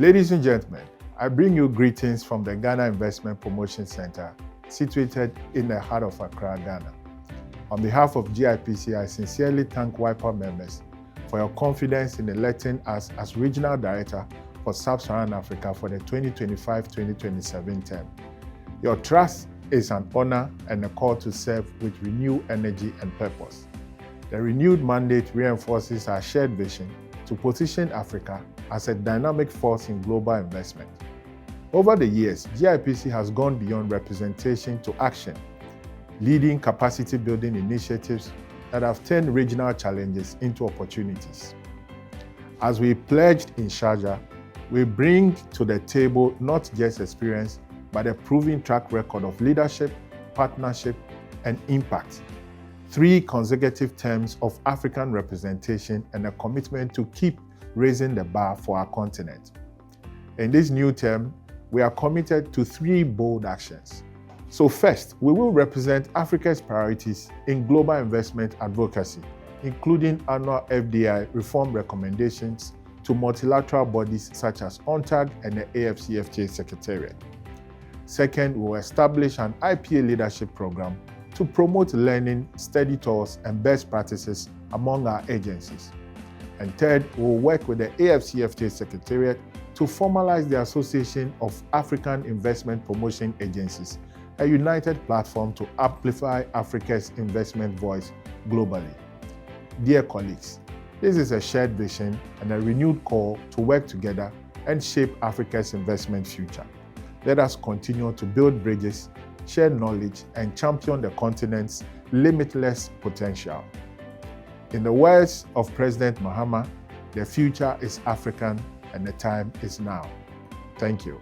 Ladies and gentlemen, I bring you greetings from the Ghana Investment Promotion Center, situated in the heart of Accra, Ghana. On behalf of GIPC, I sincerely thank WAIPA members for your confidence in electing us as Regional Director for Sub-Saharan Africa for the 2025-2027 term. Your trust is an honor and a call to serve with renewed energy and purpose. The renewed mandate reinforces our shared vision to position Africa as a dynamic force in global investment. Over the years, GIPC has gone beyond representation to action, leading capacity building initiatives that have turned regional challenges into opportunities. As we pledged in Sharjah, we bring to the table not just experience, but a proven track record of leadership, partnership, and impact. 3 consecutive terms of African representation and a commitment to keep raising the bar for our continent. In this new term, we are committed to 3 bold actions. So first, we will represent Africa's priorities in global investment advocacy, including annual FDI reform recommendations to multilateral bodies such as UNCTAD and the AFCFTA Secretariat. Second, we will establish an IPA leadership program to promote learning, study tours, and best practices among our agencies. And third, we will work with the AFCFTA Secretariat to formalize the Association of African Investment Promotion Agencies, a united platform to amplify Africa's investment voice globally. Dear colleagues, this is a shared vision and a renewed call to work together and shape Africa's investment future. Let us continue to build bridges, share knowledge, and champion the continent's limitless potential. In the words of President Mahama, the future is African and the time is now. Thank you.